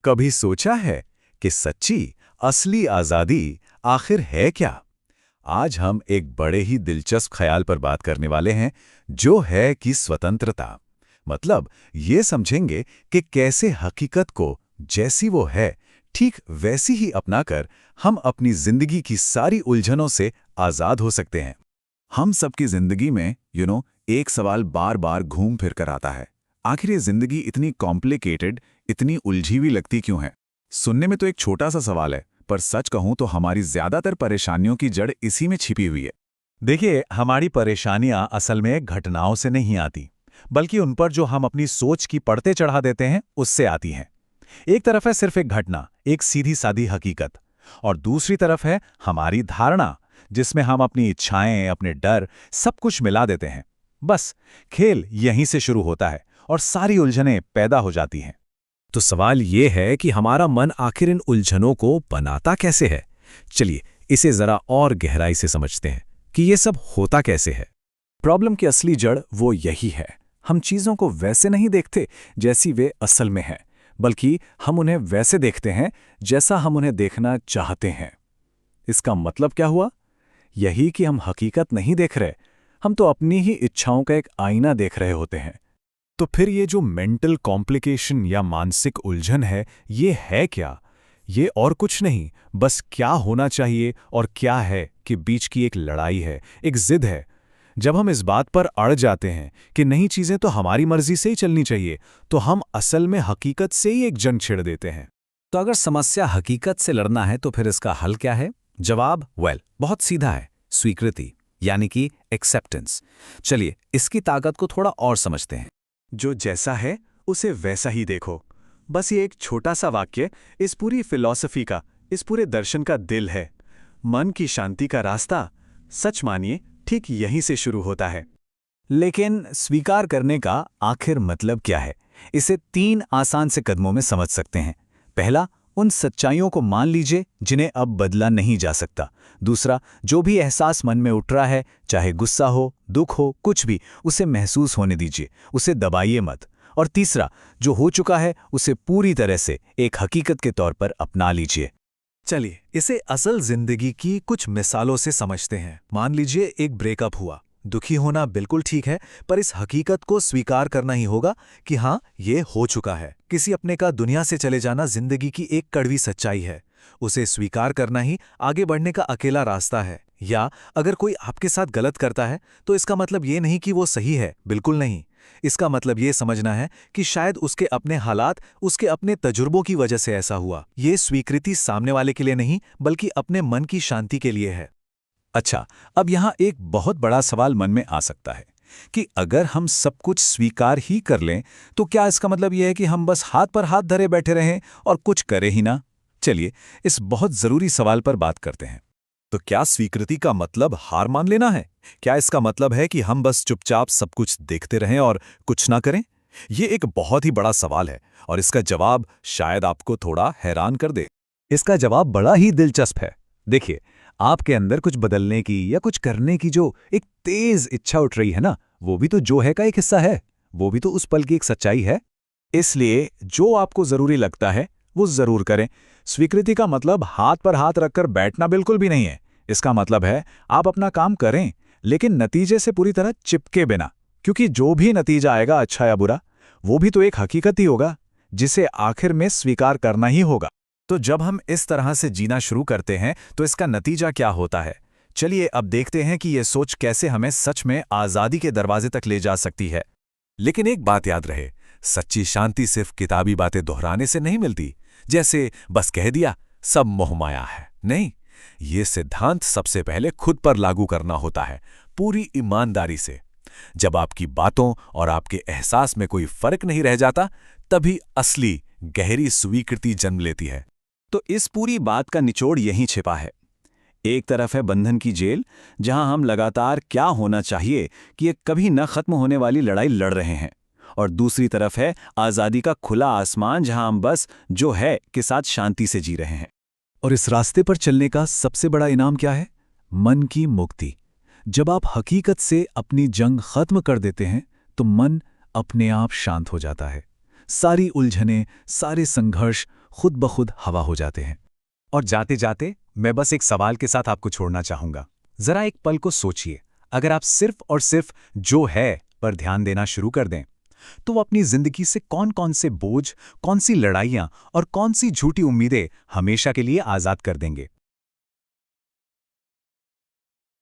कभी सोचा है कि सच्ची, असली आजादी आखिर है क्या? आज हम एक बड़े ही दिलचस्प ख्याल पर बात करने वाले हैं, जो है कि स्वतंत्रता। मतलब ये समझेंगे कि कैसे हकीकत को जैसी वो है, ठीक वैसी ही अपनाकर हम अपनी जिंदगी की सारी उलझनों से आजाद हो सकते हैं। हम सबकी जिंदगी में एक सवाल बार बार घूम फिर कर आता है। आखिर ये जिंदगी इतनी कॉम्प्लिकेटेड, इतनी उलझी हुई लगती क्यों है? सुनने में तो एक छोटा सा सवाल है, पर सच कहूं तो हमारी ज्यादातर परेशानियों की जड़ इसी में छिपी हुई है। देखिए, हमारी परेशानियां असल में घटनाओं से नहीं आती, बल्कि उन पर जो हम अपनी सोच की पड़ते चढ़ा देते हैं, उससे आती हैं। एक तरफ है सिर्फ एक घटना, एक सीधी सादी हकीकत, और दूसरी तरफ है हमारी धारणा, जिसमें हम अपनी इच्छाएं, अपने डर, सब कुछ मिला देते हैं। बस खेल यहीं से शुरू होता है और सारी उलझनें पैदा हो जाती हैं। तो सवाल ये है कि हमारा मन आखिर इन उलझनों को बनाता कैसे है। चलिए इसे जरा और गहराई से समझते हैं कि ये सब होता कैसे है। प्रॉब्लम की असली जड़ वो यही है, हम चीज़ों को वैसे नहीं देखते जैसी वे असल में हैं, बल्कि हम उन्हें वैसे देखते हैं जैसा हम उन्हें देखना चाहते हैं। इसका मतलब क्या हुआ? यही कि हम हकीकत नहीं देख रहे, हम तो अपनी ही इच्छाओं का एक आईना देख रहे होते हैं। तो फिर ये जो मेंटल कॉम्प्लिकेशन या मानसिक उलझन है, ये है क्या? ये और कुछ नहीं, बस क्या होना चाहिए और क्या है कि बीच की एक लड़ाई है, एक जिद है। जब हम इस बात पर अड़ जाते हैं कि नई चीजें तो हमारी मर्जी से ही चलनी चाहिए, तो हम असल में हकीकत से ही एक जंग छिड़ देते हैं। तो अगर समस्या हकीकत से लड़ना है तो फिर इसका हल क्या है? जवाब बहुत सीधा है, स्वीकृति, यानी कि एक्सेप्टेंस। चलिए इसकी ताकत को थोड़ा और समझते हैं। जो जैसा है उसे वैसा ही देखो। बस ये एक छोटा सा वाक्य इस पूरी फिलॉसफी का, इस पूरे दर्शन का दिल है। मन की शांति का रास्ता, सच मानिए, ठीक यहीं से शुरू होता है। लेकिन स्वीकार करने का आखिर मतलब क्या है? इसे 3 आसान से कदमों में समझ सकते हैं। पहला, उन सच्चाइयों को मान लीजिए जिन्हें अब बदला नहीं जा सकता। दूसरा, जो भी एहसास मन में उठ रहा है, चाहे गुस्सा हो, दुख हो, कुछ भी, उसे महसूस होने दीजिए, उसे दबाइए मत। और तीसरा, जो हो चुका है उसे पूरी तरह से एक हकीकत के तौर पर अपना लीजिए। चलिए इसे असल जिंदगी की कुछ मिसालों से समझते हैं। मान लीजिए एक ब्रेकअप हुआ। दुखी होना बिल्कुल ठीक है, पर इस हकीकत को स्वीकार करना ही होगा कि हाँ, ये हो चुका है। किसी अपने का दुनिया से चले जाना जिंदगी की एक कड़वी सच्चाई है। उसे स्वीकार करना ही आगे बढ़ने का अकेला रास्ता है। या अगर कोई आपके साथ गलत करता है, तो इसका मतलब ये नहीं कि वो सही है, बिल्कुल नहीं। इसका मतलब ये समझना है कि शायद उसके अपने हालात, उसके अपने तजुर्बों की वजह से ऐसा हुआ। ये स्वीकृति सामने वाले के लिए नहीं, बल्कि अपने मन की शांति के लिए है। अच्छा, अब यहाँ एक बहुत बड़ा सवाल मन में आ सकता है कि अगर हम सब कुछ स्वीकार ही कर लें, तो क्या इसका मतलब यह है कि हम बस हाथ पर हाथ धरे बैठे रहें और कुछ करें ही ना? चलिए इस बहुत जरूरी सवाल पर बात करते हैं। तो क्या स्वीकृति का मतलब हार मान लेना है? क्या इसका मतलब है कि हम बस चुपचाप सब कुछ देखते रहें और कुछ ना करें? ये एक बहुत ही बड़ा सवाल है और इसका जवाब शायद आपको थोड़ा हैरान कर दे। इसका जवाब बड़ा ही दिलचस्प है। देखिए, आपके अंदर कुछ बदलने की या कुछ करने की जो एक तेज इच्छा उठ रही है ना, वो भी तो जो है का एक हिस्सा है। वो भी तो उस पल की एक सच्चाई है। इसलिए जो आपको जरूरी लगता है वो जरूर करें। स्वीकृति का मतलब हाथ पर हाथ रखकर बैठना बिल्कुल भी नहीं है। इसका मतलब है आप अपना काम करें, लेकिन नतीजे से पूरी तरह चिपके बिना, क्योंकि जो भी नतीजा आएगा, अच्छा या बुरा, वो भी तो एक हकीकत ही होगा जिसे आखिर में स्वीकार करना ही होगा। तो जब हम इस तरह से जीना शुरू करते हैं तो इसका नतीजा क्या होता है? चलिए अब देखते हैं कि यह सोच कैसे हमें सच में आज़ादी के दरवाजे तक ले जा सकती है। लेकिन एक बात याद रहे, सच्ची शांति सिर्फ किताबी बातें दोहराने से नहीं मिलती, जैसे बस कह दिया सब मोहमाया है। नहीं, ये सिद्धांत सबसे पहले खुद पर लागू करना होता है, पूरी ईमानदारी से। जब आपकी बातों और आपके एहसास में कोई फर्क नहीं रह जाता, तभी असली गहरी स्वीकृति जन्म लेती है। तो इस पूरी बात का निचोड़ यहीं छिपा है। एक तरफ है बंधन की जेल, जहां हम लगातार क्या होना चाहिए कि ये कभी न खत्म होने वाली लड़ाई लड़ रहे हैं, और दूसरी तरफ है आज़ादी का खुला आसमान, जहां हम बस जो है के साथ शांति से जी रहे हैं। और इस रास्ते पर चलने का सबसे बड़ा इनाम क्या है? मन की मुक्ति। जब आप हकीकत से अपनी जंग खत्म कर देते हैं, तो मन अपने आप शांत हो जाता है। सारी उलझनें, सारे संघर्ष खुद ब खुद हवा हो जाते हैं। और जाते जाते मैं बस एक सवाल के साथ आपको छोड़ना चाहूंगा। जरा एक पल को सोचिए, अगर आप सिर्फ और सिर्फ जो है पर ध्यान देना शुरू कर दें, तो वो अपनी जिंदगी से कौन कौन से बोझ, कौन सी लड़ाइयां और कौन सी झूठी उम्मीदें हमेशा के लिए आजाद कर देंगे।